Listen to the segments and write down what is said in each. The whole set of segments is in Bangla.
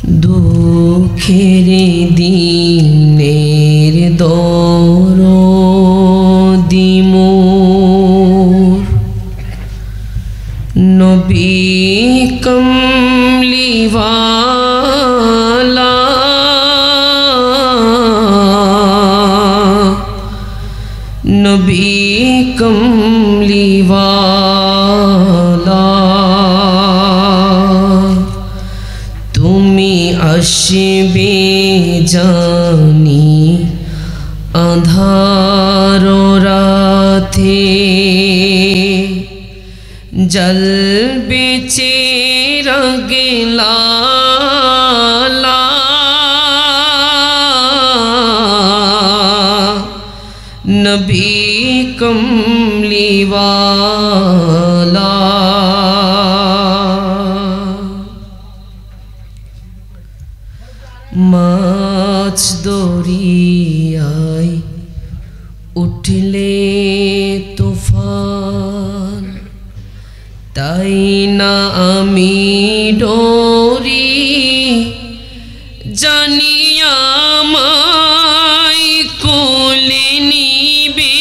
দুঃখের দিনের দরদি মোর নবী কমলিওয়ালা নবী কমলিওয়ালা তুমি আসবে জানি আঁধার রাতে জ্বলবে চিরাগে লালা নবী কমলিওয়ালা মাছ দরিয়ায় উঠলে তুফান তাই না আমি ডরি জানি আমায় কোলে নিবে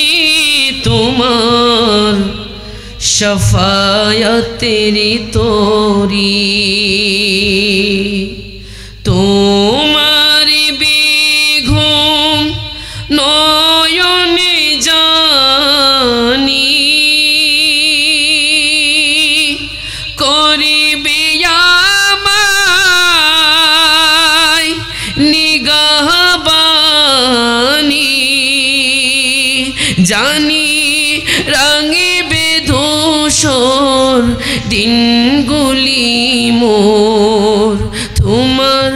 তোমার শফায়াতের তোরি তোমার বেঘুম নয়নে জানি করিবে আমায় নিগাহবানি জানি রাঙিবে ধূসর দিনগুলি মোর তোমার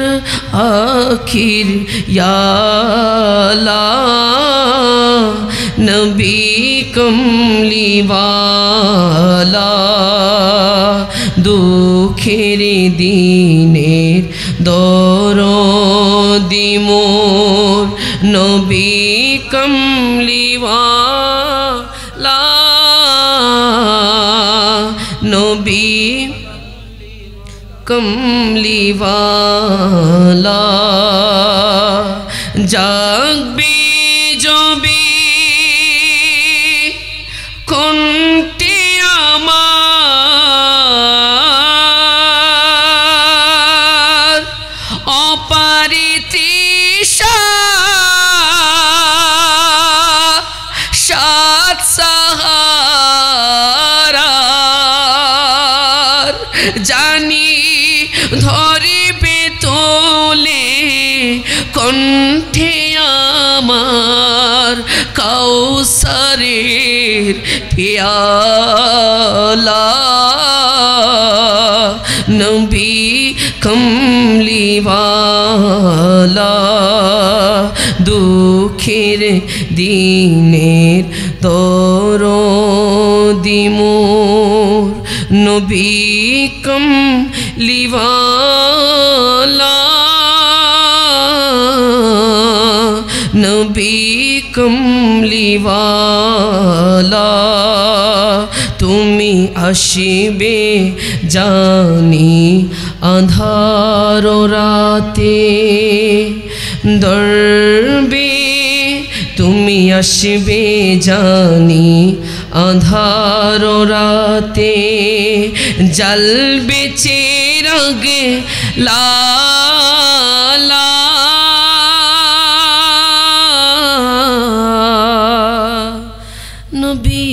আখির ইয়ালা নবী কমলিওয়ালা দুঃখের দিনের দরদি মোর নবী কমলিওয়ালা নবী কমলিওয়ালা জাগবে জবে কোনটি আমার অপারিতৃষা সাত সাহারার জানি ধরিবে তোলে কণ্ঠে আমার কাউসারের পিয়ালা নবী কমলিওয়ালা দুঃখের দিনের দরদি মোর নবী কমলিওয়ালা নবী কমলিওয়ালা তুমি আসবে জানি আঁধার রাতে দরবে তুমি আসবে জানি আঁধার রাতে জ্বলবে চিরাগে লালা নবী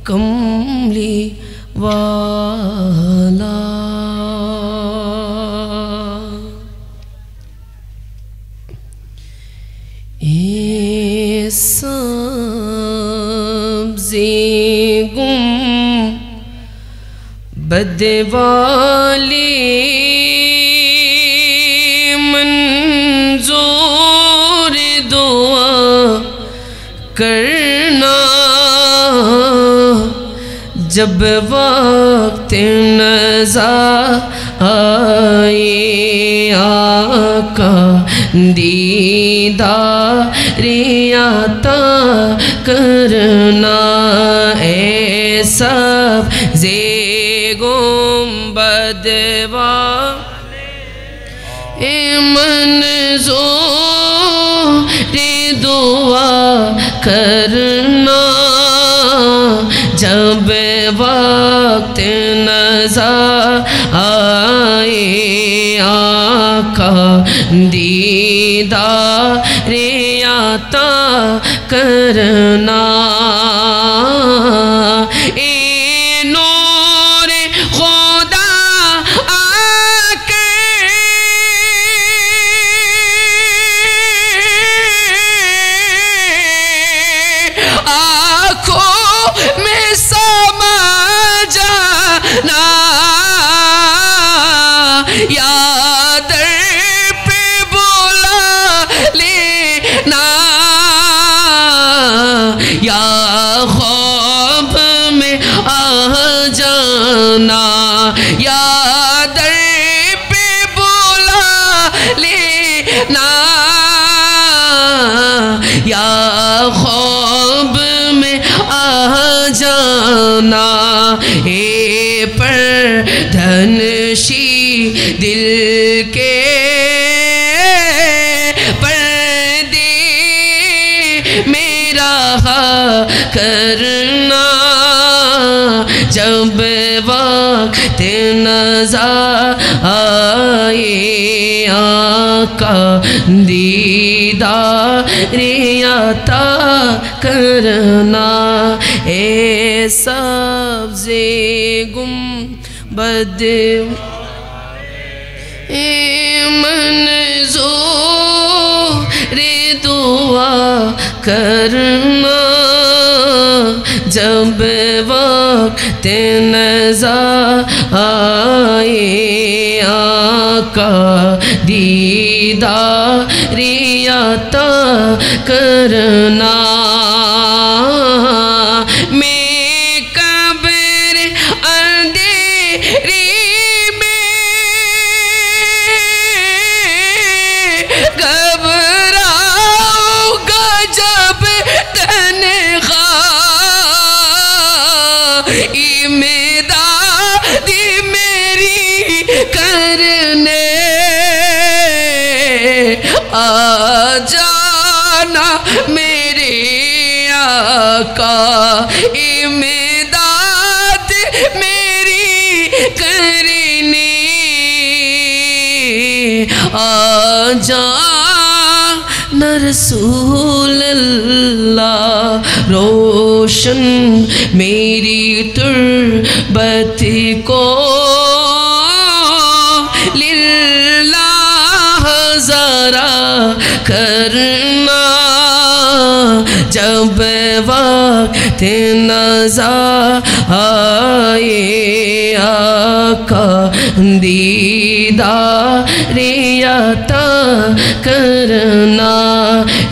কমলিওয়ালা सब्ज़े गुंबद वाले मंजूर दुआ करना जब वक्त नज़ा आए आका दीदार आता करना ए सब जे गुंबद वाले मंज़ूरी दुआ करना जब वक्त नज़र आए आका दीदार आता करना ए नूर खुदा आके आँखों में समा जाना याद पे बुला लेना या ख्वाब में आ जाना याद पे बुला लेना या ख्वाब में आ जाना ए पर धनशी दिल के पर्दे मेरा करना जब वक्त नज़र आए आका दीदार आता करना ए सब्ज़े गुंबद मंज़ूरी दुआ करना जब वक्त नज़र आए आका दीदार आता करना मैं कब्र अंधेरी इमदादी मेरी करने आ जाना मेरे आका इमदाद मेरी करने आ जाना रसूल अल्लाह रोशन मेरी तुर्बत को लिल्लाह ज़रा करना जब वक्त नज़र आए आका दीदार आता करना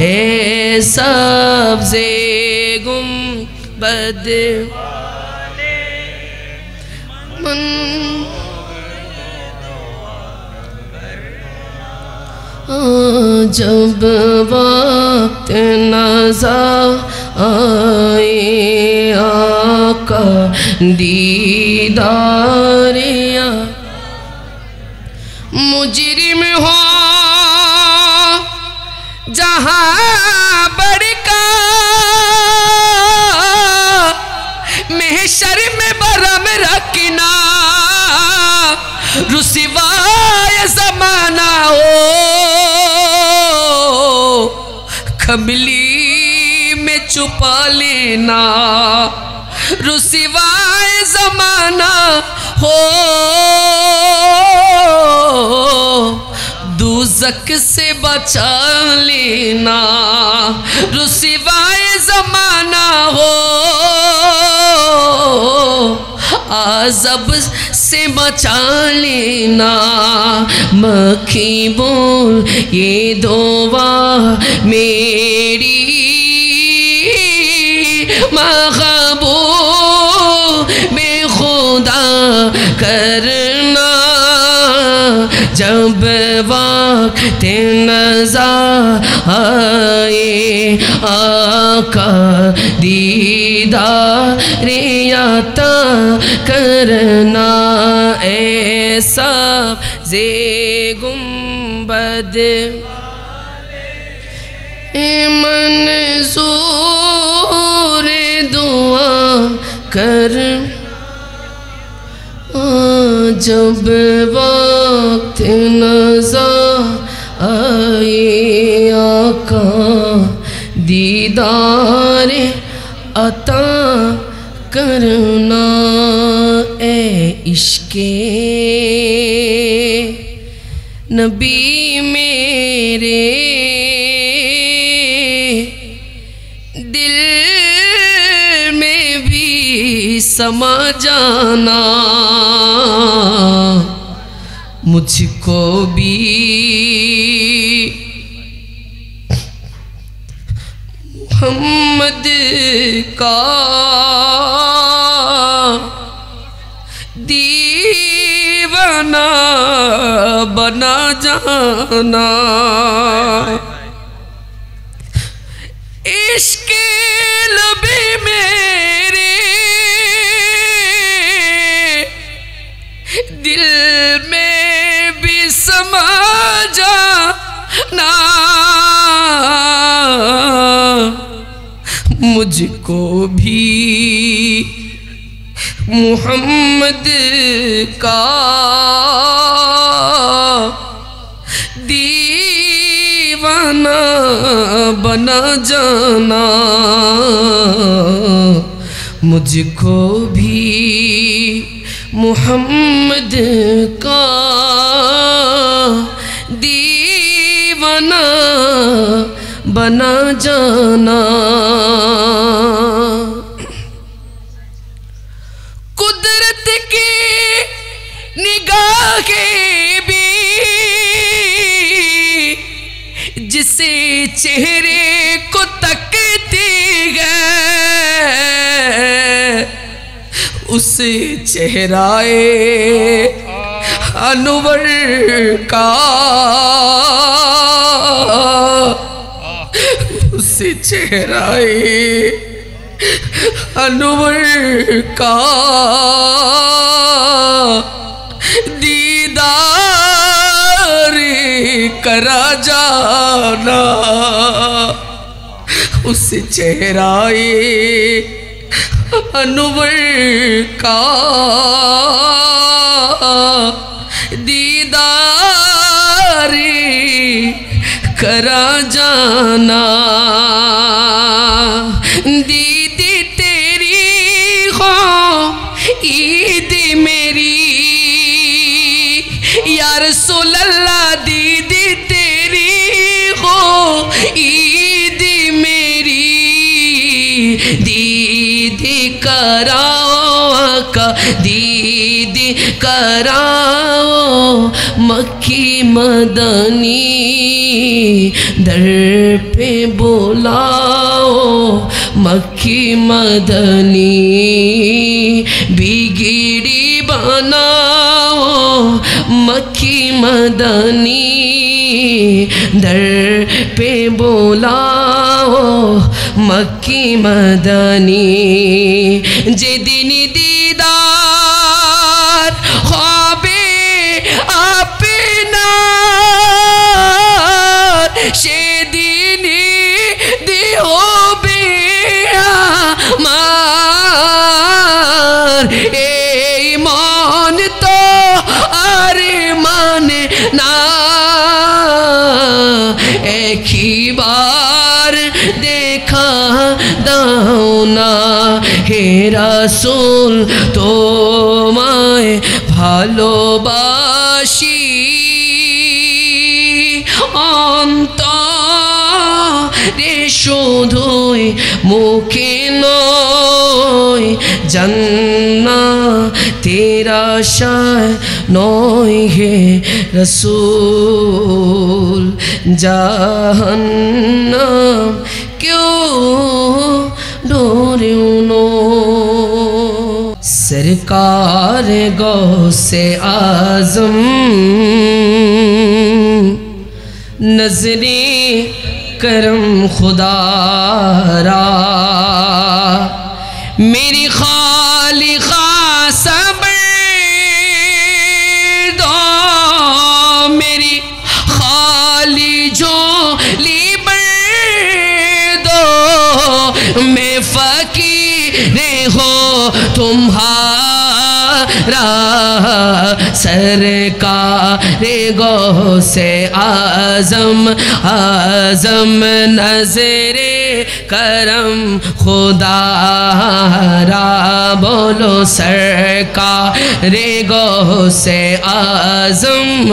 ए सब्ज़े गुंबद जब वक्त नज़र आए आका दीदार मुजरिम हो जहाँ बड़का महशर में बरम रखना रुसवाए ज़माना हो खमली में छुपा लेना रुसवाए ज़माना हो दूज़ख से बचा लेना रुसवाए ज़माना हो आज़ब से बचा लेना मक्खी बोल ये दुआ मेरी महबूबे खुदा करना जब वक्त नज़र आए आका दीदार आता करना ऐसा जे गुंबद मंजूर दुआ कर जब वक्त नज़र आए आका दीदार अता करना ए इश्के नबी मेरे दिल में भी समा जाना मुझको भी मोहम्मद का दीवाना बना जाना इश्क़ लबे मेरे दिल में भी समा जाना मुझको भी मोहम्मद का दीवाना बना जाना मुझको भी मोहम्मद का दीवाना बना जाना कुदरत की निगाहें भी जिसे चेहरे को तकती है उसे चेहराए अनवर का उसे चेहराए अनवर का दीदार करा जाना उसे चेहराए अनवर का दीदार करा जाना दीदी तेरी हो ईद मेरी या रसूल अल्लाह दीदी तेरी हो ईद मेरी दीदी कराओ आका दीदी कराओ मक्की मदनी दर पे बुलाओ मक्की मदनी बिगड़ी बनाओ मक्की मदनी दर पे बुलाओ मक्की मदनी जेदिन दीदार ख्वाबे अपना সেদিন দেহ আমার এই মন তো আর মানে না একবার দেখা দাও না হে রাসূল তোমায় ভালোবাসি অন্তরে শুধুই মুখে নয় জান্নাতের আশায় নয় হে রাসূল জাহান্নাম কেউ ডরেও না सरकार गौसे आज़म नजरे करम खुदारा मेरी खालिका सब्र दो हो तुम्हारा सरकार गो से आज़म आज़म नज़रे करम खुदारा बोलो सरकार गो से आज़म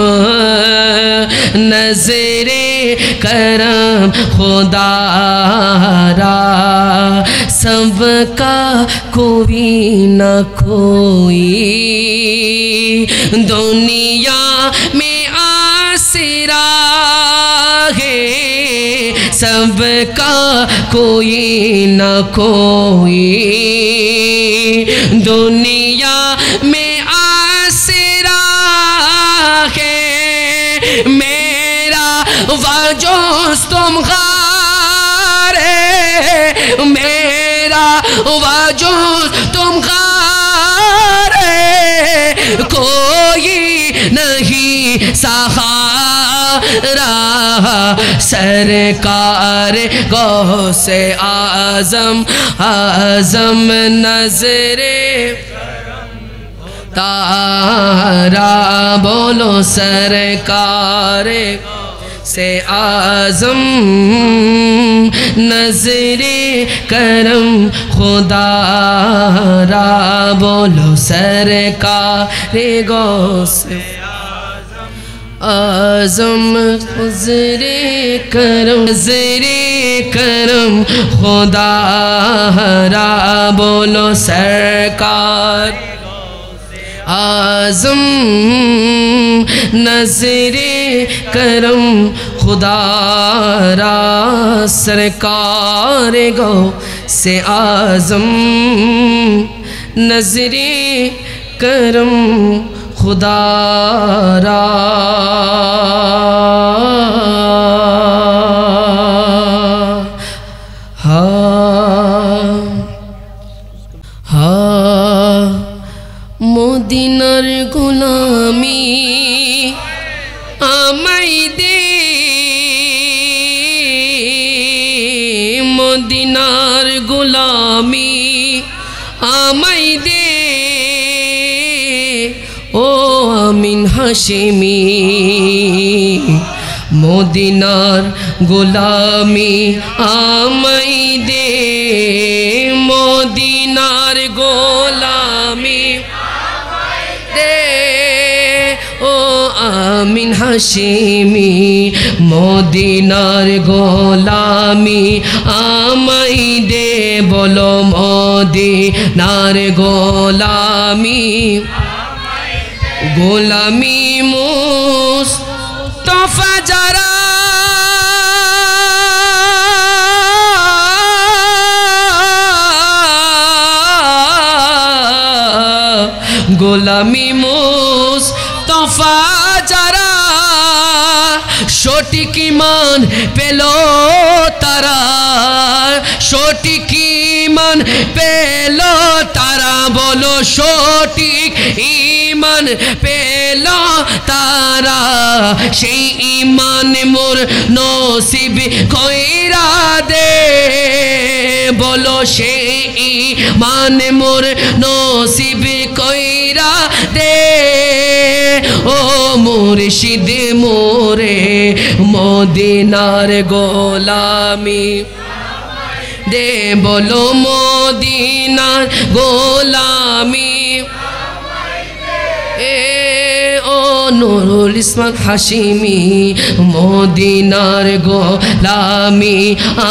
नज़रे करम खुदारा सबका कोई न कोई दुनिया में आसरा है सबका कोई न कोई दुनिया में आसरा है मेरा वजूद तुम गारे मेरा वजूद तुम गारे कोई नहीं सहारा सरकार गो से आज़म आज़म नज़रे तारा बोलो सरकार से आज़म नज़रे करम खुदारा बोलो सरकार गो से आज़म नज़रे करम खुदारा बोलो सरकार आज़म नज़रे करम खुदारा सरकार गो से आज़म नज़रे करम खुदारा মদিনার গোলামি আমায় দে মদিনার গোলামি আমায় দে ও আমিন হাশেমি মদিনার গোলামি আমায় দে মদিনার গোলামি ও আমিন হাশেমি মদিনার গোলামি আমায় দে বলো মদিনার গোলামি গোলামি মুস্তাফা যারা গোলামি মুস্তাফা যারা সঠিক ঈমান পেল তারা সঠিক ঈমান পেল তারা বলো সঠিক ঈমান পেল তারা সেই ঈমান মোর নসিব কইরা দে বলো সেই ঈমান মোর নসিব কইরা দে ও মুর্শিদ মোরে মদিনার গোলামি দে বলো মদিনার গোলামি ও নুরুল ইসমাত হাশিমি মদিনার গোলামি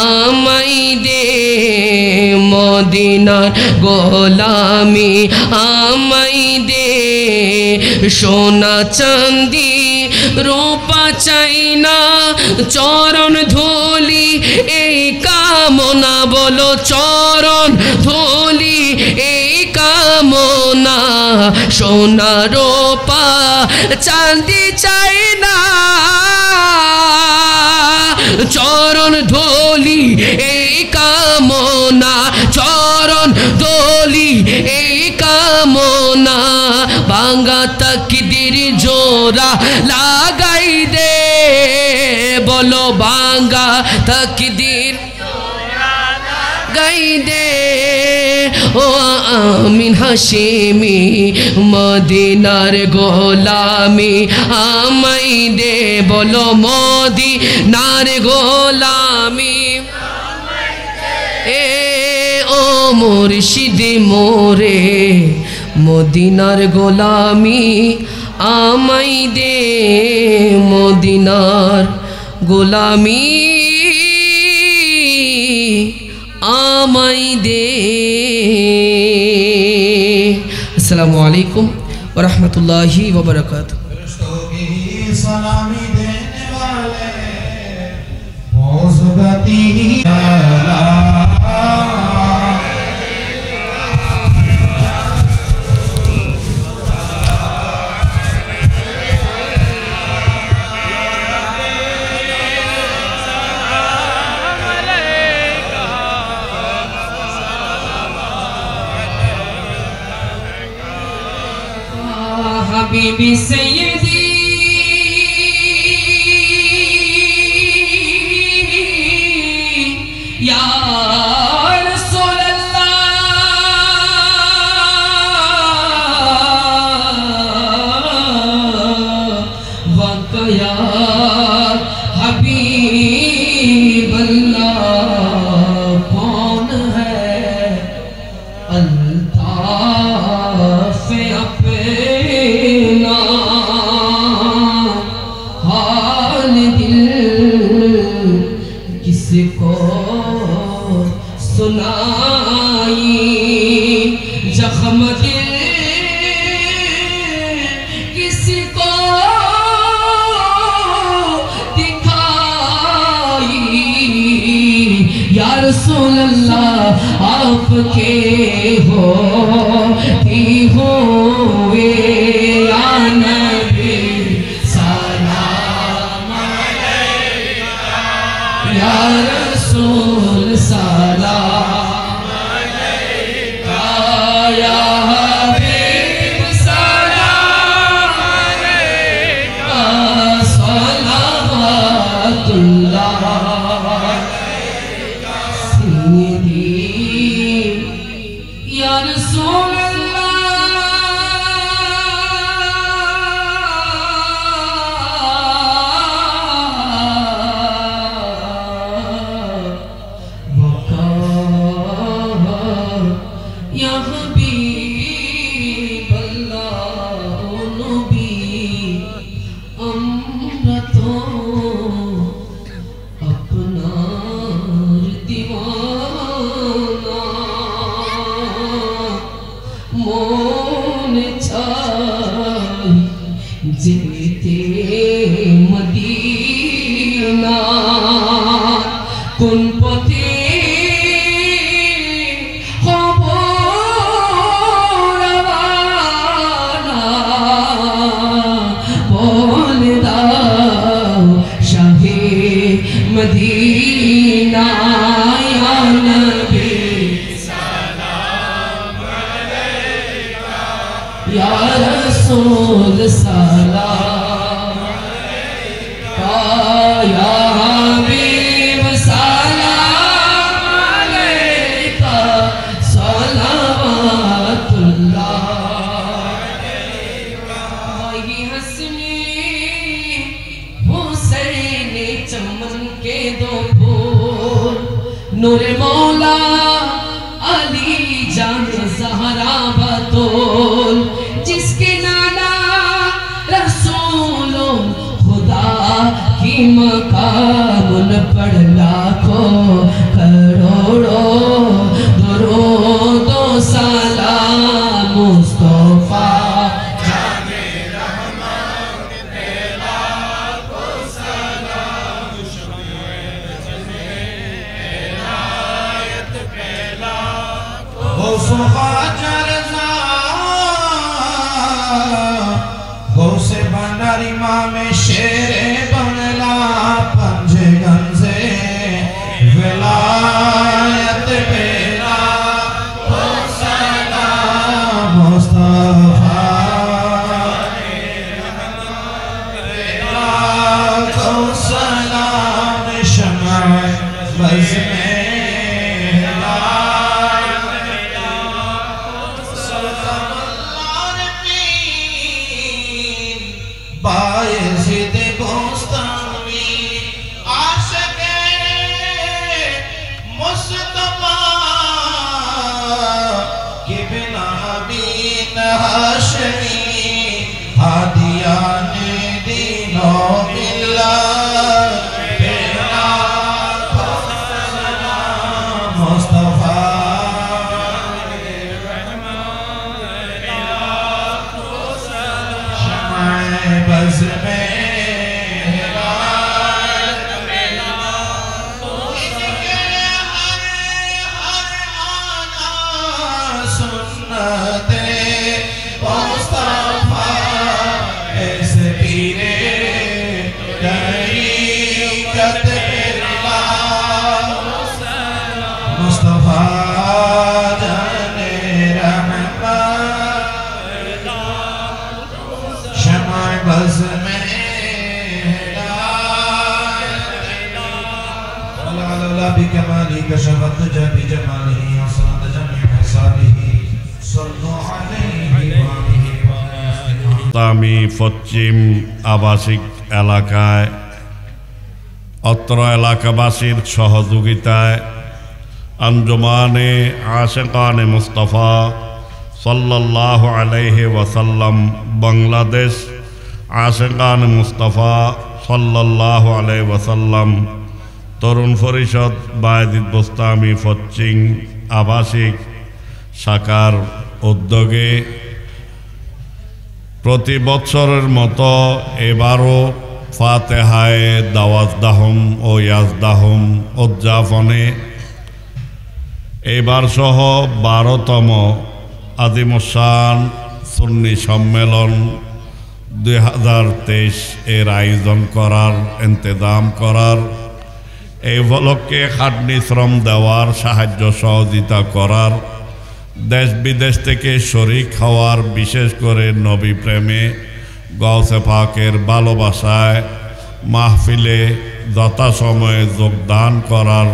আমায় দে মদিনার গোলামি আমায় দে সোনা চাঁদি রূপা চাই না চরণ ধুলি এই কামনা বলো চরণ ধুলি এই কামনা সোনা রূপা চাঁদি চাই না চরণ ধুলি এই কামনা চরণ ধুলি এই কামনা ভাঙা তকদির জোড়া লাগাই দে বলো ভাঙা তকদির গাই দে ও আমিন হাশেমি মদিনার গোলামি আমাই দে বলো মদিনার গোলামি এ ও মুর্শিদ মোরে মদিনার গোলামি আমাই দে মদিনার গোলামি আমাই দে। আসসালামু আলাইকুম ওয়া রাহমাতুল্লাহি ওয়া বারাকাতুহু। सलामी देने वाले मौजूदती हबीबी सैयदी या रसूल अल्लाह वक़या हबीब अल्लाह कौन है अल्ताफ़ अपना हाल दिल किसको सुनाई जख्म दिल किसको दिखाई या रसूल अल्लाह आपके हो हुए या नबी सलाम अलैका या रसूल सलाम अलैका या हबीब सलाम अलैका सलावतुल्लाह अलैका सय्यदी या रसूल जेते मदीना कोन पथे खबर रवाना बोल दाओ शाहे मदीना या नबी सलाम अलैका या रसूल सलाम अलैका या हबीब सलाम अलैका सलावतुल्लाह अलैका ये हसनी हुसैन चमन के दो फूल नूर मौला अली जान ज़हरा बतूल जिसके नाना रसूल खुदा की मकाम पढ़ लाखों करोड़ों दरूदो सलाम मुस्तफा जाने रहमत पे लाखों सलाम इनायत पे लाखों गौसे भंडारी में शेरे बनला पंजे गंजे विलायत मुस्तफा जाने रहमत शमाए बज़ में अल्लाह बिकमाली कशफत जबी जमालिही असलत जमी हसालिही सल्लु अलैहि व आलिहि আমি পশ্চিম আবাসিক এলাকায় অত্র এলাকাবাসীর সহযোগিতায় আঞ্জুমানে আশিকানে মুস্তাফা সাল্লাল্লাহু আলাইহি ওয়াসাল্লাম বাংলাদেশ আশিকানে মুস্তাফা সাল্লাল্লাহু আলাইহি ওয়াসাল্লাম তরুণ পরিষদ বায়জিদ বোস্তামি পশ্চিম আবাসিক শাখার উদ্যোগে প্রতি বছরের মতো এবারও ফাতেহায়ে দাওয়াজদাহম ও ইয়াজদাহম উদযাপনে এবার সহ 12তম আদিমুসান সুন্নি সম্মেলন 2023 এর আয়োজন করার ইন্তজাম করার এই উপলক্ষে খাটনি শ্রম দেওয়ার সাহায্য সহযোগিতা করার দেশ বিদেশ থেকে শরীক হওয়ার বিশেষ করে নবী প্রেমে গৌসে পাকের ভালোবাসায় মাহফিলে যথাসময়ে যোগদান করার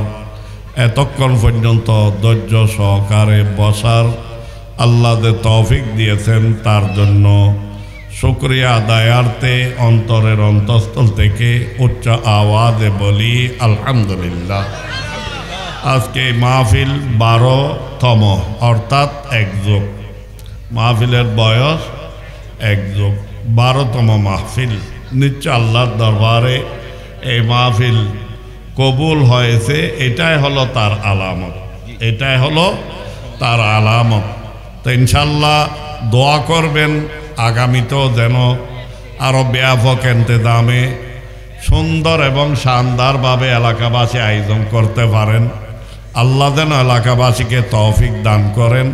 এতক্ষণ পর্যন্ত ধৈর্য সহকারে বসার আল্লাহ যে তৌফিক দিয়েছেন তার জন্য শুকরিয়া আদায়ার্থে অন্তরের অন্তঃস্থল থেকে উচ্চ আওয়াজে বলি আলহামদুলিল্লাহ। আজকে মাহফিল 12তম অর্থাৎ এক যুগ, মাহফিলের বয়স এক যুগ, 12তম মাহফিল। নিশ্চয় আল্লাহর দরবারে এই মাহফিল কবুল হয়েছে, এটাই হলো তার আলামত, এটাই হলো তার আলামত। তো ইনশাল্লাহ দোয়া করবেন আগামীতেও যেন আরও ব্যাপক ইন্তজামে সুন্দর এবং শানদারভাবে এলাকাবাসী আয়োজন করতে পারেন। আল্লাহ যেন এলাকাবাসীকে তৌফিক দান করেন,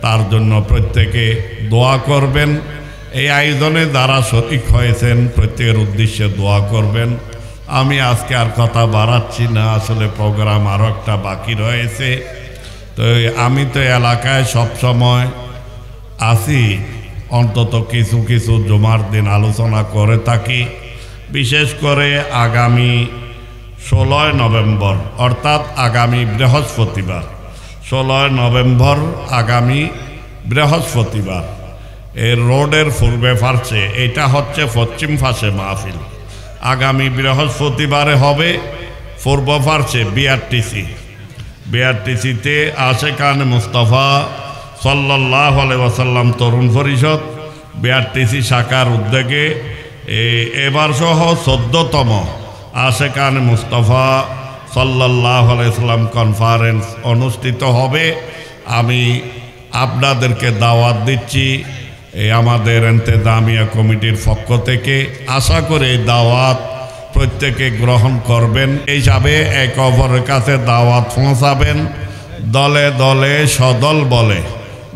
তার জন্য প্রত্যেকে দোয়া করবেন। এই আয়োজনে যারা শরীক হয়েছেন প্রত্যেকের উদ্দেশ্যে দোয়া করবেন। আমি আজকে আর কথা বাড়াচ্ছি না, আসলে প্রোগ্রাম আরও একটা বাকি রয়েছে। তো আমি তো এলাকায় সবসময় আসি, অন্তত কিছু কিছু জুমার দিন আলোচনা করে থাকি। বিশেষ করে আগামী 16 নভেম্বর অর্থাৎ আগামী বৃহস্পতিবার, 16 নভেম্বর আগামী বৃহস্পতিবার এর রোডের পূর্বে পার্শ্বে, এটা হচ্ছে পশ্চিম পাশে মাহফিল। আগামী বৃহস্পতিবারে হবে পূর্ব পার্শ্বে বিআরটিসিতে আশিকানে মুস্তাফা সাল্লাল্লাহু আলাইহি ওয়াসাল্লাম তরুণ পরিষদ বিআরটিসি শাখার উদ্যোগে এবার সহ 14তম আশিকানে মুস্তাফা সাল্লাল্লাহু আলাইহি ওয়াসাল্লাম কনফারেন্স অনুষ্ঠিত হবে। আমি আপনাদেরকে দাওয়াত দিচ্ছি আমাদের ইন্তেজামিয়া কমিটির পক্ষ থেকে। আশা করি এই দাওয়াত প্রত্যেকে গ্রহণ করবেন, এই হিসাবে এক অপরের কাছে দাওয়াত পৌঁছাবেন। দলে দলে সদল বলে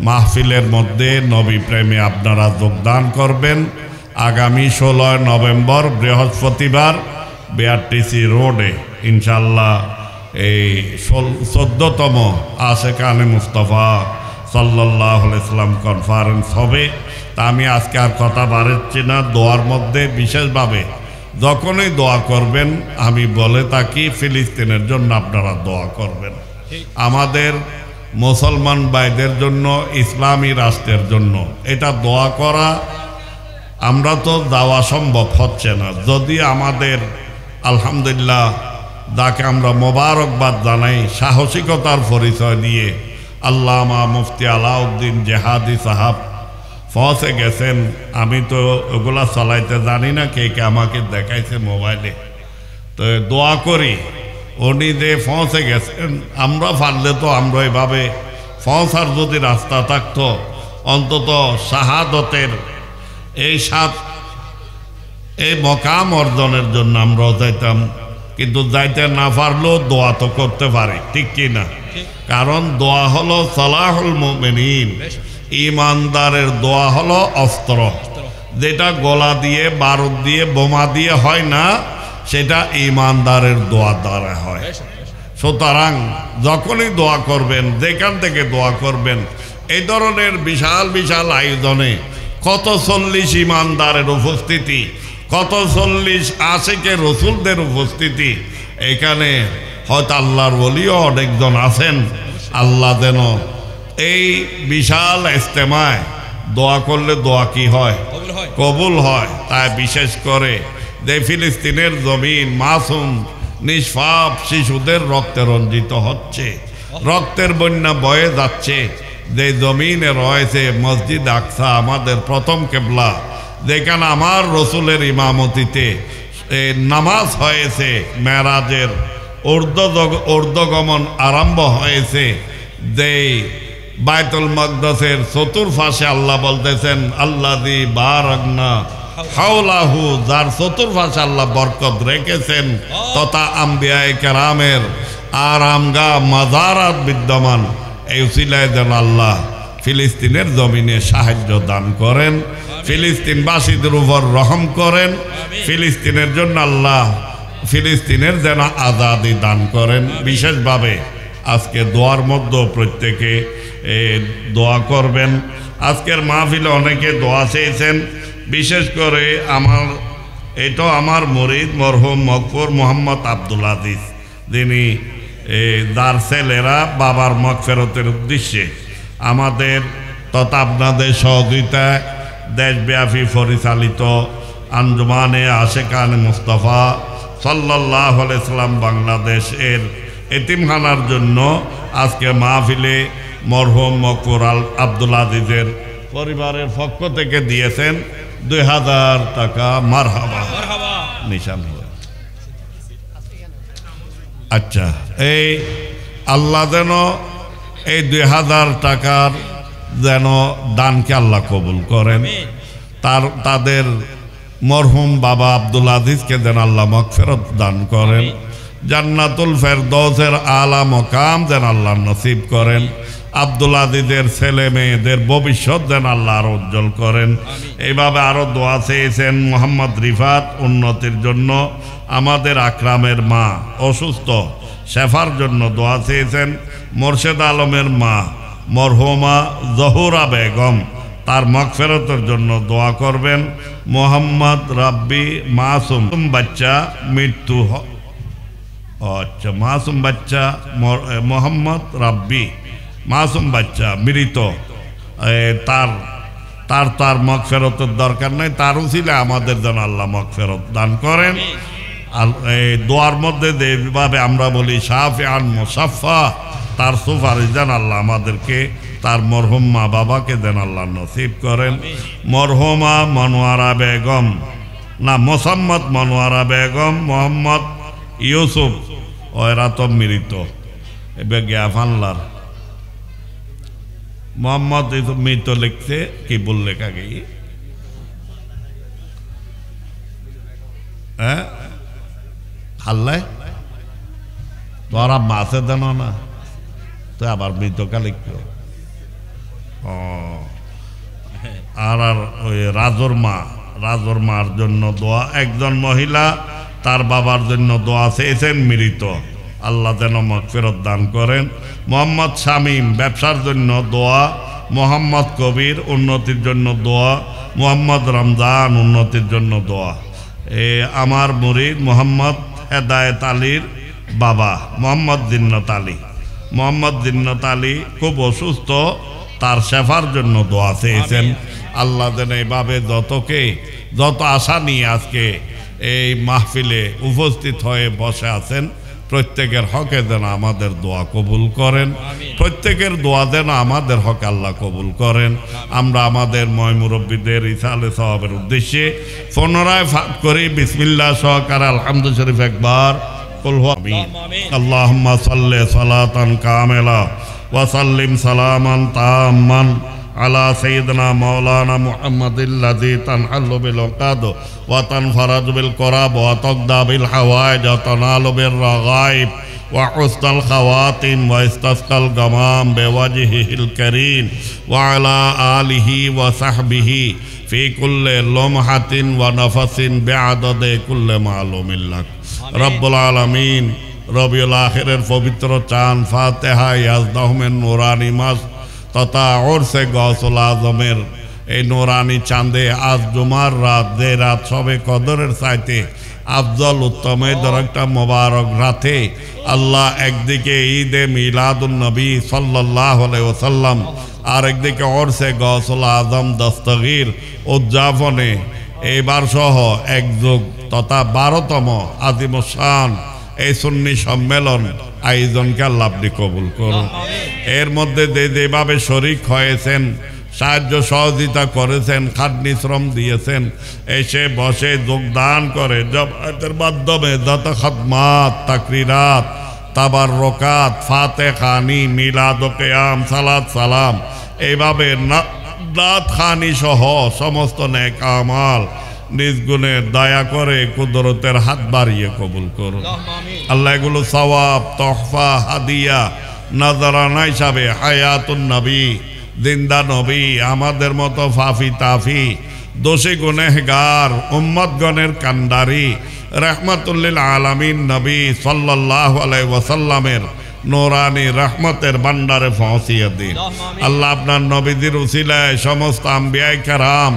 মাহফিলের মধ্যে নবী প্রেমে আপনারা যোগদান করবেন। আগামী 16 নভেম্বর বৃহস্পতিবার বিআরটিসি রোডে ইনশাল্লাহ এই 14তম আশিকানে মুস্তাফা সাল্লাল্লাহু আলাইহি ওয়াসাল্লাম কনফারেন্স হবে। তা আমি আজকে আর কথা বাড়াচ্ছি না। দোয়ার মধ্যে বিশেষভাবে যখনই দোয়া করবেন আমি বলে থাকি ফিলিস্তিনের জন্য আপনারা দোয়া করবেন, আমাদের মুসলমান ভাইদের জন্য, ইসলামী রাষ্ট্রের জন্য। এটা দোয়া করা আমরা তো যাওয়া সম্ভব হচ্ছে না, যদি আমাদের আলহামদুলিল্লাহ যাকে আমরা মোবারকবাদ জানাই সাহসিকতার পরিচয় দিয়ে আল্লামা মুফতি আলাউদ্দিন জেহাদি সাহাব পৌঁছে গেছেন। আমি তো ওগুলা চালাইতে জানি না, কে কে আমাকে দেখাইছে মোবাইলে। তো দোয়া করি উনি যে পৌঁছে গেছেন, আমরা পারলে তো আমরা এভাবে পৌঁছার যদি রাস্তা থাকতো অন্তত শাহাদতের এই মকাম অর্জনের জন্য আমরাও যাইতাম, কিন্তু যাইতে না পারলেও দোয়া তো করতে পারি, ঠিক কি না? কারণ দোয়া হলো সালাহুল মুমিনিন, ইমানদারের দোয়া হলো অস্ত্র, যেটা গলা দিয়ে বারুদ দিয়ে বোমা দিয়ে হয় না, সেটা ইমানদারের দোয়া দ্বারা হয়। সুতরাং যখনই দোয়া করবেন, যেখান থেকে দোয়া করবেন, এই ধরনের বিশাল বিশাল আয়োজনে কত 40 ইমানদারের উপস্থিতি, কত 40 আশিকে রসুলদের উপস্থিতি, এখানে হয়তো আল্লাহর ওলিও অনেকজন আছেন। আল্লাহ যেন এই বিশাল ইজতেমায় দোয়া করলে দোয়া কি হয়? কবুল হয়। তাই বিশেষ করে যে ফিলিস্তিনের জমিন মাসুম নিষ্পাপ শিশুদের রক্তে রঞ্জিত হচ্ছে, রক্তের বন্যা বয়ে যাচ্ছে, যে জমিনে রয়েছে মসজিদ আকসা, আমাদের প্রথম কেবলা, যেখানে আমার রসুলের ইমামতিতে নামাজ হয়েছে, মেরাজের ঊর্ধ্বগমন আরম্ভ হয়েছে, যে বাইতুল মাকদাসের চতুর্পাশে আল্লাহ বলতেছেন আল্লাযী বারাকনা হাওলাহু, যার চতুর্পাশে আল্লাহ বরকত রেখেছেন, তথা আম্বিয়ায়ে কেরামের আরামগাহ মাজারাত বিদ্যমান। এই উসিলায় যেন আল্লাহ ফিলিস্তিনের জমিনে সাহায্য দান করেন, ফিলিস্তিনবাসীদের উপর রহম করেন, ফিলিস্তিনের জন্য আল্লাহ ফিলিস্তিনের যেন আজাদি দান করেন। বিশেষভাবে আজকে দোয়ার মধ্যে প্রত্যেকে দোয়া করবেন। আজকের মাহফিলে অনেকে দোয়া চেয়েছেন, বিশেষ করে আমার মুরিদ মরহুম মকফুর মোহাম্মদ আব্দুল আজিজ, যিনি যার ছেলেরা বাবার মাগফিরাতের উদ্দেশ্যে আমাদের তথা আপনাদের সহযোগিতায় দেশব্যাপী পরিচালিত আঞ্জুমানে আশেকানে মুস্তাফা সাল্লাল্লাহু আলাইহি সাল্লাম বাংলাদেশের এতিমখানার জন্য আজকে মাহফিলে মরহুম মকফুর আব্দুল আজিজের পরিবারের পক্ষ থেকে দিয়েছেন 2000 টাকা। মারহাবা নিশান। আচ্ছা, এই আল্লাহ যেন এই 2000 টাকার যেন দানকে আল্লাহ কবুল করেন, তাদের মরহুম বাবা আব্দুল আজিজকে যেন আল্লাহ মাগফিরাত দান করেন, জান্নাতুল ফেরদৌসের আলা মকাম যেন আল্লাহ নসিব করেন, আব্দুল আজিজের ছেলে মেয়েদের ভবিষ্যৎ যেন আল্লাহ আরো উজ্জ্বল করেন। এইভাবে আরো দোয়া চেয়েছেন মোহাম্মদ রিফাত, উন্নতির জন্য। আমাদের আকরামের মা অসুস্থ, শেফার জন্য দোয়া চেয়েছেন। মোর্শেদ আলমের মা মরহুমা জহুরা বেগম, তার মাগফিরাতের জন্য দোয়া করবেন। মোহাম্মদ রাব্বি মাসুম বাচ্চা মৃত্যু, আচ্ছা মাসুম বাচ্চা মোহাম্মদ রাব্বি মাসুম বাচ্চা মৃত, তার মাগফিরাতের দরকার নাই, তার উসিলা আমাদের যেন আল্লাহ মাগফিরাত দান করেন। দোয়ার মধ্যে যেভাবে আমরা বলি শাফিআন মুসাফফা, তার সুপারিশ যেন আল্লাহ আমাদেরকে, তার মরহুম মা বাবাকে যেন আল্লাহ নসিব করেন। মরহুমা মনোয়ারা বেগম, না মোসাম্মদ মনোয়ারা বেগম, মোহাম্মদ ইউসুফ, ওরা তো মৃত। এবার গ্যাফানলার মোহাম্মদ ইউসুফ মৃত লিখছে, কি বললে কাকে? হ্যাঁ হাল্লায় তোরা মাছে দেন না, তো আবার মৃতকা লিখতো। আর ওই রাজর মার জন্য দোয়া। একজন মহিলা তার বাবার জন্য দোয়া চেয়েছেন মৃত, আল্লাহ যেন মাগফিরাত দান করেন। মোহাম্মদ শামীম ব্যবসার জন্য দোয়া। মোহাম্মদ কবির উন্নতির জন্য দোয়া। মোহাম্মদ রমজান উন্নতির জন্য দোয়া। আমার মুরিদ মোহাম্মদ হেদায়েত আলীর বাবা মোহাম্মদ জিন্নাত আলী খুব অসুস্থ, তার শেফার জন্য দোয়া চেয়েছেন। আল্লাহ যেন এইভাবে যত আশা নিয়ে আজকে এই মাহফিলে উপস্থিত হয়ে বসে আছেন, প্রত্যেকের হকে যেন আমাদের দোয়া কবুল করেন, প্রত্যেকের দোয়া যেন আমাদের হকে আল্লাহ কবুল করেন। আমরা আমাদের ময় মুরব্বীদের ইসালে সওয়াবের উদ্দেশ্যে পুনরায় পাঠ করি বিসমিল্লাহ সহকারে আলহামদু শরীফ একবার। আল্লাহুম্মা সাল্লি সালাতান কামিলা ওয়া সাল্লিম সালামান তাম্মান আলা সাইয়্যিদিনা মাওলানা মুহাম্মাদিল্লাযী তানহাল্লু বিল উকাদ ওয়া তানফারাজু বিল কুরাব ওয়া তাকদা বিল হাওয়াইজ ওয়া তানালু বির রাগাইব ওয়া হুসনাল খাওয়াতিম ওয়া ইসতাসকাল গামাম বিওয়াজহিল কারীম ওয়া আলা আলিহি ওয়া সাহবিহি ফি কুল্লি লমহাতিন ওয়া নাফাসিন বিআদাদি কুল্লি মালুমিন লাক। রব্বুল আলামিন রবিউল আখিরের পবিত্র চাঁদ ফাতিহা ইয়াজদাহমের নুরানি মাস তথা ওরসে গৌসুল আজমের এই নুরানি চাঁদে আজ জুমার রাত, যে রাত সবে কদরের চাইতে আফজল উত্তম এই একটা মোবারক রাতে আল্লাহ একদিকে ঈদে মিলাদুন নবী সাল্লাল্লাহু আলাইহি ওয়াসাল্লাম আর একদিকে ওরসে গৌসুল আজম দস্তগীর উদযাপনে এইবার সহ এক যুগ তথা 12তম আজিমুসান এই সুন্নি সম্মেলন আয়োজনকে আল্লাহ আপনি কবুল করুন। এর মধ্যে যেভাবে শরীক হয়েছেন, সাহায্য সহযোগিতা করেছেন, খাটনি শ্রম দিয়েছেন, এসে বসে যোগদান করে জমায়েতের মাধ্যমে যত খাদমাত, তাকরিরাত, তাবাররুকাত, ফাতেখানি, মিলাদ ও কিয়াম, সালাত সালাম, এইভাবে নাত খানি সহ সমস্ত নেক আমাল নিজ গুণে দয়া করে কুদরতের হাত বাড়িয়ে কবুল করুন। আল্লাহ এগুলো সওয়াব, তোহফা, হাদিয়া, নাজারানা হিসাবে হায়াতুন নবী, জিন্দা নবী, আমাদের মতো ফাফি তাফি দোষী গুনেহগার উম্মতগণের কান্ডারি রহমাতুল্লিল আলামিন নবী সাল্লাল্লাহু আলাইহি ওয়াসাল্লামের নূরানি রহমতের ভান্ডারে পৌঁছিয়ে দিন। আল্লাহ আপনার নবীদের উসিলায় সমস্ত আম্বিয়ায়ে কেরাম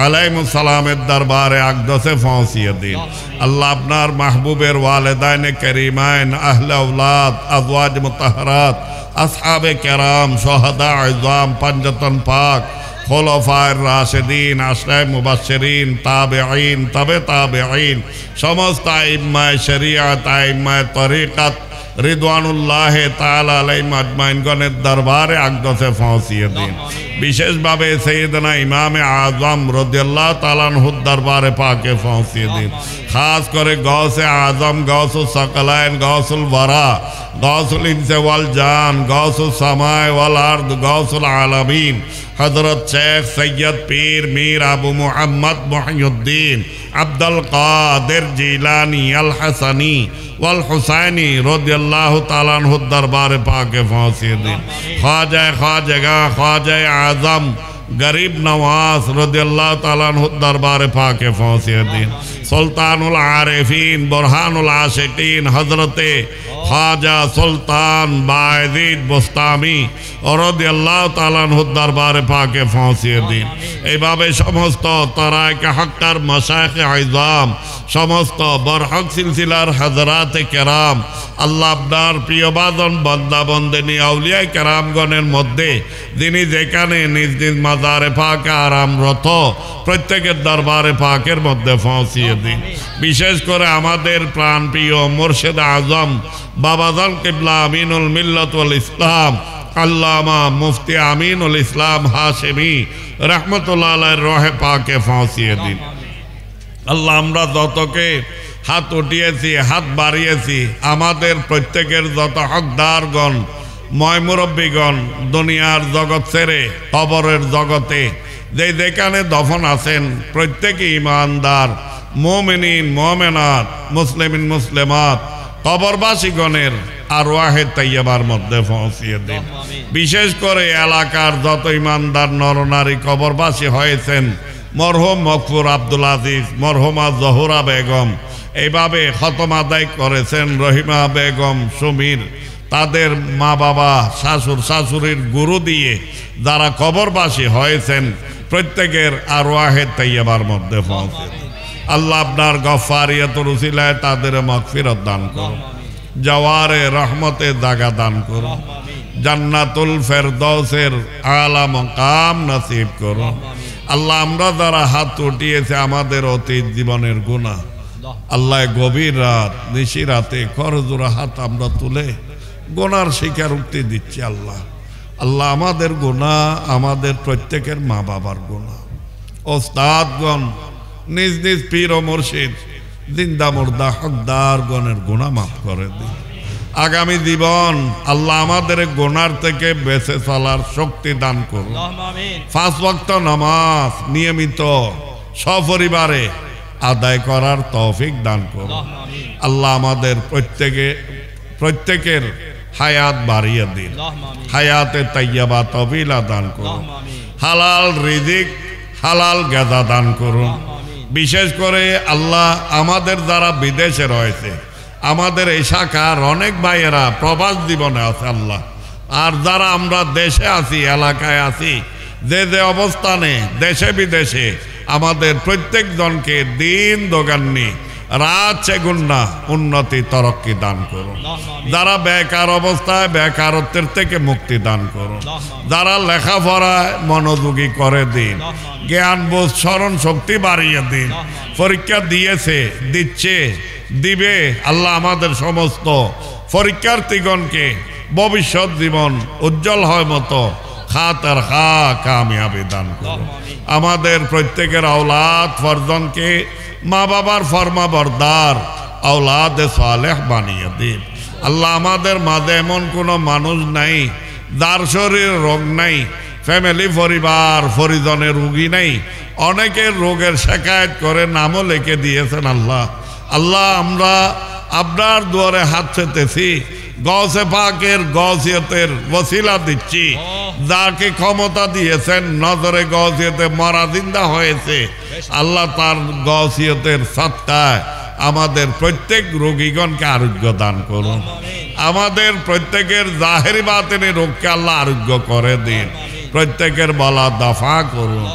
আলাইহিমুস সালামের দরবারে আকদসে পৌঁছিয়ে দিন। আল্লাহ আপনার মাহবুবের ওয়ালিদাইনে করিমাইন, আহলে আওলাদ, আজওয়াজ মুতাহহারাত, আসহাবে কেরাম, শুহাদা ইজম, পাঞ্জাতন পাক, খুলাফায়ে রাশিদিন, আশরায়ে মুবাশশিরিন, তাবেঈন, তবে তাবেঈন, সমস্ত আইম্মায়ে শরিয়ত, আইম্মায়ে তরিকত রিদওয়ানুল্লাহ তাআলা আলাইহিম আজমাইনগণের দরবারে আকদসে পৌঁছিয়ে দিন। বিশেষভাবে সৈয়দনা ইমামে আজম রাদিয়াল্লাহু তাআলা আনহুর দরবারে পাকে পৌঁছিয়ে দিন। খাস করে গৌসে আজম, গৌসুল সাকালাইন, গৌসুল ওয়ারা, গৌসুল ইনসে ওয়াল জান, গৌসুল সামায় ওয়াল আরদ, গৌসুল আলামিন হযরত শেখ সৈয়দ পীর মীর আবু মুহাম্মদ মুহিউদ্দিন আব্দুল কাদের জিলানী আল হাসানী ওয়াল হুসাইনী রাদিয়াল্লাহু তাআলা আনহুর দরবারে পাকে পৌঁছিয়ে দিন। খ্বাজা আজম গরিব নওয়াজ রাদিয়াল্লাহু তাআলা আনহুর দরবারে পাকে পৌঁছিয়ে দিন। সুলতানুল আরিফিন, বুরহানুল আশিকিন হযরতে খ্বাজা সুলতান বায়েজিদ বুস্তামি রাদিয়াল্লাহু তাআলা আনহুর দরবারে পাকে পৌঁছিয়ে দিন। এইভাবে সমস্ত তারায়ে হক্কার মাশায়েখে আযম, সমস্ত বরহক সিলসিলার হযরাতে কেরাম, আল্লাহ আপনার প্রিয় বাঁধন বান্দা বন্দেনী আউলিয়ায়ে কেরামগণের মধ্যে যিনি যেখানে নিজ নিজ মাজারে পাকে আরামরত প্রত্যেকের দরবারে পাকের মধ্যে পৌঁছিয়ে দিন। বিশেষ করে আমাদের প্রাণ প্রিয় মুর্শিদ আজম বাবাজান কিবলা আমিনুল মিল্লাত ওয়াল ইসলাম আল্লামা মুফতি আমিনুল ইসলাম হাশেমি রহমতুল্লাহ আলাইহির রহে পাকে পৌঁছিয়ে দিন। আল্লাহ আমরা যতকে হাত উঠিয়েছি, হাত বাড়িয়েছি, আমাদের প্রত্যেকের যত হকদারগণ, ময় মুরব্বীগণ দুনিয়ার জগৎ ছেড়ে কবরের জগতে যে যেখানে দফন আছেন প্রত্যেকে ইমানদার মুমিনিন মুমিনাত, মুসলিমিন মুসলিমাত, কবরবাসীগণের আরওয়াহে তাইয়্যিবার মধ্যে পৌঁছিয়ে দিন। বিশেষ করে এলাকার যত ইমানদার নরনারী কবরবাসী হয়েছেন, মরহুম মকফুর আব্দুল আজিজ, মরহুমা জহুরা বেগম, এইভাবে খতম আদায় করেছেন রহিমা বেগম, সুমীর, তাদের মা বাবা, শাশুড় শাশুড়ির গুরু দিয়ে যারা কবরবাসী হয়েছেন প্রত্যেকের আরওয়াহে তাইয়্যিবার মধ্যে পৌঁছে দিন। আল্লাহ আপনার গফফারিয়াতুর উসিলায় তাদের মাগফিরাত দান করুন, জওয়ারে রহমতে জায়গা দান করুন, জান্নাতুল ফেরদৌসের আলা মাকাম নসিব করুন। আল্লাহ আমরা যারা হাত উঠিয়েছে আমাদের অতীত জীবনের গুনাহ, আল্লাহ গভীর রাত নিশি রাতে করজোড়া হাত আমরা তুলে গুনার স্বীকারোক্তি দিচ্ছি। আল্লাহ আল্লাহ আমাদের গুনাহ, আমাদের প্রত্যেকের মা বাবার গুনাহ, ওস্তাদগণ, নিজ নিজ পীর ও মুর্শিদ, জিন্দা মুর্দা হকদারগণের গুনাহ মাফ করে দিন। আগামী জীবন আল্লাহ আমাদের গুনার থেকে বেঁচে চলার শক্তি দান করুন। 5 ওয়াক্ত নামাজ নিয়মিত সপরিবারে আদায় করার তৌফিক দান করুন। আল্লাহ আমাদের প্রত্যেকের হায়াত বাড়িয়ে দিন, হায়াতে তাইয়্যিবা তবিলা দান করুন, হালাল রিজিক, হালাল গাজা দান করুন। বিশেষ করে আল্লাহ আমাদের যারা বিদেশে রয়েছে, আমাদের এই শাখার অনেক ভাইয়েরা প্রবাস জীবনে আছে আল্লাহ, আর যারা আমরা দেশে আছি, এলাকায় আছি, যে যে অবস্থানে দেশে বিদেশে, আমাদের প্রত্যেকজনকে দিন দোগান্নি রাত সেগুন্না উন্নতি তরক্কি দান করুন। যারা বেকার অবস্থায় বেকারত্বের থেকে মুক্তি দান করুন। যারা লেখাপড়ায় মনোযোগী করে দিন, জ্ঞান বোধ স্মরণ শক্তি বাড়িয়ে দিন। পরীক্ষা দিয়েছে, দিচ্ছে, দিবে আল্লাহ আমাদের সমস্ত পরীক্ষার্থীগণকে ভবিষ্যৎ জীবন উজ্জ্বল হয় মতো খাতার খা কামিয়াবি দান করুন। আমাদের প্রত্যেকের আওলাদ ফরজনকে মা বাবার ফরমা বরদার আওলাদে সালেহ বানিয়ে দিন আল্লাহ। আমাদের মাঝে এমন কোনো মানুষ নাই যার শরীর রোগ নাই, ফ্যামিলি পরিবার পরিজনের রোগী নাই, অনেকের রোগের শিকায়ত করে নামও লিখে দিয়েছেন আল্লাহ। আল্লাহ আমরা আপনার দুয়ারে হাত পেতেছি, গৌসে পাকের গৌসিয়তের ওসিলা দিচ্ছি, যাকে ক্ষমতা দিয়েছেন নজরে গৌসিয়তে মরা জিন্দা হয়েছে আল্লাহ, তার গৌসিয়তের সত্তায় আমাদের প্রত্যেক রোগীগণকে আরোগ্য দান করুন। আমাদের প্রত্যেকের জাহেরি বাতিনি রোগকে আল্লাহ আরোগ্য করে দিন। প্রত্যেকের বলা দফা করুন,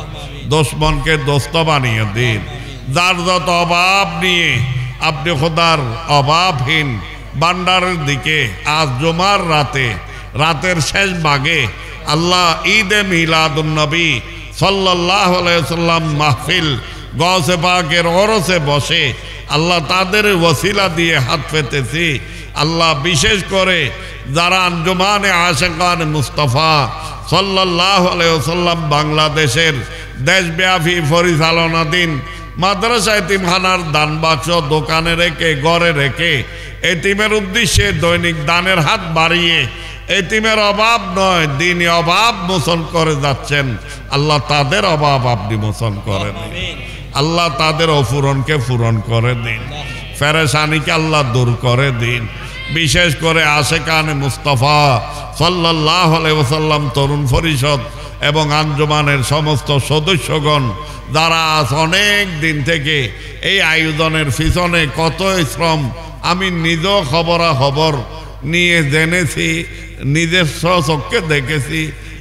দুশমনকে দোস্ত বানিয়ে দিন। যার যত অভাব নিয়ে আপনি খোদার অভাবহীন ভান্ডারের দিকে আজ জুমার রাতের শেষ ভাগে আল্লাহ ঈদে মিলাদুন নবী সাল্লাল্লাহু আলাইহি সাল্লাম মাহফিল গৌসে পাকের ওরসে বসে আল্লাহ তাদের ওসিলা দিয়ে হাত পেতেছি আল্লাহ। বিশেষ করে যারা আঞ্জুমানে আশিকানে মুস্তাফা সাল্লাল্লাহু আলাইহি সাল্লাম বাংলাদেশের দেশব্যাপী পরিচালনাধীন মাদ্রাসা এতিমখানার দান বাক্স দোকানে রেখে ঘরে রেখে এতিমের উদ্দেশ্যে দৈনিক দানের হাত বাড়িয়ে এতিমের অভাব নয় দিনই অভাব মোচন করে যাচ্ছেন আল্লাহ, তাদের অভাব আপনি মোচন করে দিন আল্লাহ, তাদের অপূরণকে পূরণ করে দিন, পেরেশানিকে আল্লাহ দূর করে দিন। বিশেষ করে আশিকানে মুস্তাফা সাল্লাল্লাহু আলাইহি ওয়াসাল্লাম তরুণ পরিষদ এবং আঞ্জুমানের সমস্ত সদস্যগণ যারা আজ অনেক দিন থেকে এই আয়োজনের পিছনে কত শ্রম আমি নিজেও খবরাখবর নিয়ে জেনেছি, নিজস্ব চোখে দেখেছি।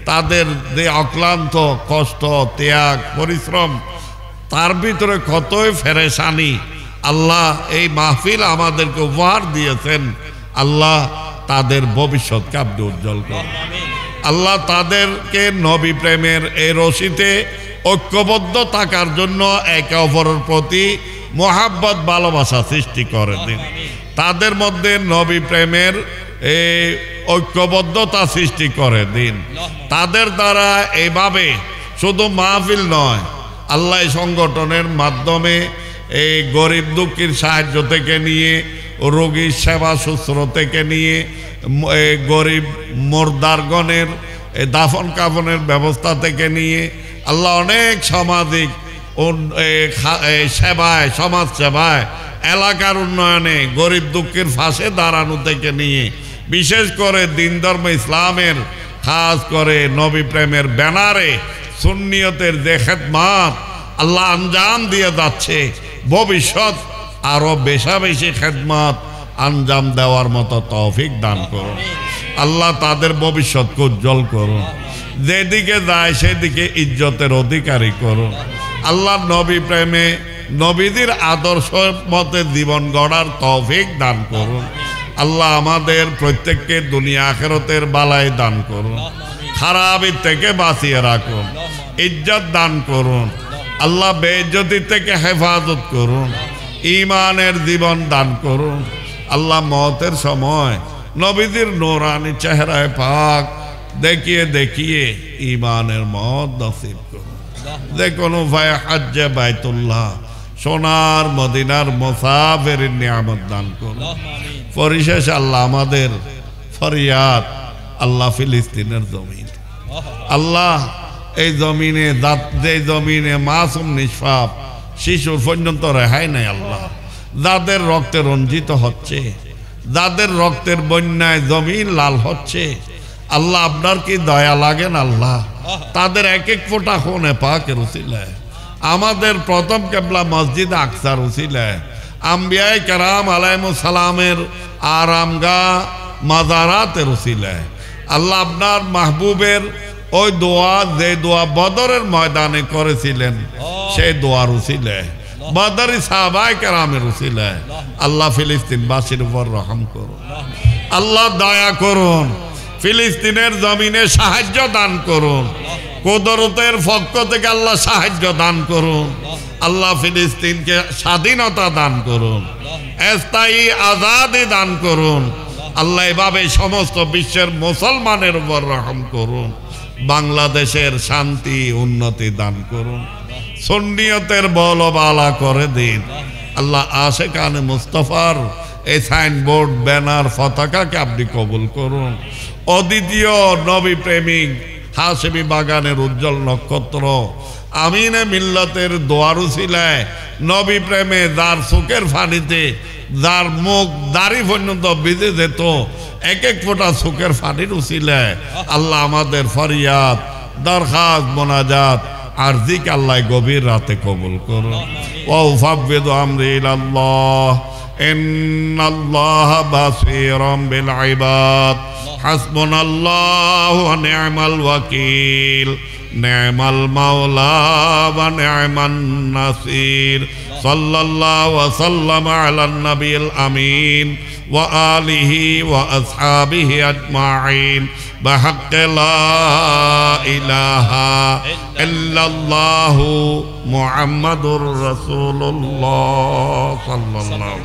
তাদের যে অক্লান্ত কষ্ট ত্যাগ পরিশ্রম, তার ভিতরে কতই পেরেশানি আল্লাহ এই মাহফিল আমাদেরকে উপহার দিয়েছেন আল্লাহ, তাদের ভবিষ্যৎকে আপনি উজ্জ্বল করুন আল্লাহ। তাদেরকে নবী প্রেমের এই রশিতে ঐক্যবদ্ধ থাকার জন্য একে অপরের প্রতি মোহাব্বত ভালোবাসা সৃষ্টি করে দিন। তাদের মধ্যে নবী প্রেমের এই ঐক্যবদ্ধতা সৃষ্টি করে দিন। তাদের দ্বারা এইভাবে শুধু মাহফিল নয় আল্লাহ সংগঠনের মাধ্যমে এই গরিব দুঃখীর সাহায্য থেকে নিয়ে, রোগীর সেবা শুশ্রূষা থেকে নিয়ে, গরিব মোর্দারগণের দাফন কাফনের ব্যবস্থা থেকে নিয়ে আল্লাহ অনেক সামাজিক সেবায়, সমাজ সেবায়, এলাকার উন্নয়নে, গরিব দুঃখের ফাঁসে দাঁড়ানো থেকে নিয়ে বিশেষ করে দিন ধর্ম ইসলামের খাস করে নবী প্রেমের ব্যানারে সুন্নিয়তের যে খেদমাত আল্লাহ আঞ্জাম দিয়ে যাচ্ছে, ভবিষ্যৎ আরো বেশা বেশি খেদমাত আঞ্জাম দেওয়ার মতো তৌফিক দান করুন আল্লাহ। তাদের ভবিষ্যৎকে উজ্জ্বল করুন, যেদিকে যায় সেদিকে ইজ্জতের অধিকারী করুন আল্লাহ। নবী প্রেমে নবীদের আদর্শ মতে জীবন গড়ার তৌফিক দান করুন আল্লাহ। আমাদের প্রত্যেককে দুনিয়া আখিরাতের বালাই দান করুন, খারাপের থেকে বাঁচিয়ে রাখুন, ইজ্জত দান করুন আল্লাহ, বেইজ্জতি থেকে হেফাজত করুন, ঈমানের জীবন দান করুন আল্লাহ। মওতের সময় নবীদের নূরানি চেহারায় পাক দেখিয়ে দেখিয়ে ঈমানের মওত নসিব করুন। যে কোনো উপায়ে হজ্জে বাইতুল্লাহ সোনার মদিনার মুসাফিরের নিয়ামত দান করুন। পরিশেষ আল্লাহ আমাদের ফরিয়াদ আল্লাহ ফিলিস্তিনের জমিন আল্লাহ, এই জমিনে যে জমিনে মাসুম নিষ্পাপ শিশুর পর্যন্ত রেহাই নাই আল্লাহ, যাদের রক্তে রঞ্জিত হচ্ছে, যাদের রক্তের বন্যায় জমিন লাল হচ্ছে আল্লাহ, আপনার কি দয়া লাগেন আল্লাহ? তাদের এক এক ফোঁটা খুনে পাকের উসিলায় আমাদের প্রথম কেবলা মসজিদ আকসার উসিলায় আম্বিয়ায়ে কেরাম আলাইহিমুস সালামের আরামগাহ মাজারাতের উসিলায় আল্লাহ আপনার মাহবুবের ওই দোয়া যে দোয়া বদরের ময়দানে করেছিলেন সেই দোয়ার উসিলায় বদরি সাহাবায়ে কেরামের উসিলায় আল্লাহ ফিলিস্তিনবাসীর উপর রহম করুন, আল্লাহ দয়া করুন, ফিলিস্তিনের জমিনে সাহায্য দান করুন, কুদরতের পক্ষ থেকে আল্লাহ সাহায্য দান করুন, আল্লাহ ফিলিস্তিনকে স্বাধীনতা দান করুন, স্থায়ী আজাদি দান করুন, আল্লাহ এভাবে সমস্ত বিশ্বের মুসলমানের উপর রহম করুন, বাংলাদেশের শান্তি উন্নতি দান করুন, সুন্নিয়তের বলবালা করে দিন। আল্লাহ আশিকানে মুস্তাফার এই সাইনবোর্ড ব্যানার পতাকাকে আপনি কবুল করুন। অদ্বিতীয় নবী প্রেমিক হাশেমি বাগানের উজ্জ্বল নক্ষত্র আমিনে মিল্লাতের দোয়ার উসিলায় নবী প্রেমে যার চোখের ফানিতে যার মুখ দাড়ি পর্যন্ত ভিজে যেত এক এক ফোঁটা চোখের ফানির উসিলায় আল্লাহ আমাদের ফরিয়াদ দরখাস্ত মোনাজাত আরজিক আল্লাহ গভীর রাতে কবুল করুন। ওয়া উফাব্বিদু আমরি ইলাল্লাহ ইন্নাল্লাহা বাসীরুম বিল ইবাদ হাসবুনাল্লাহু ওয়া নি'মাল ওয়াকিল নি'মাল মাওলা ওয়া নি'মান নাসির সাল্লাল্লাহু ওয়া সাল্লামা আলান নাবিয়িল আমিন ওয়া আলিহি ওয়া আসহাবিহি আজমাইন বিহাক্কি লা ইলাহা ইল্লাল্লাহু মুহাম্মাদুর রাসূলুল্লাহ সাল্লাল্লাহু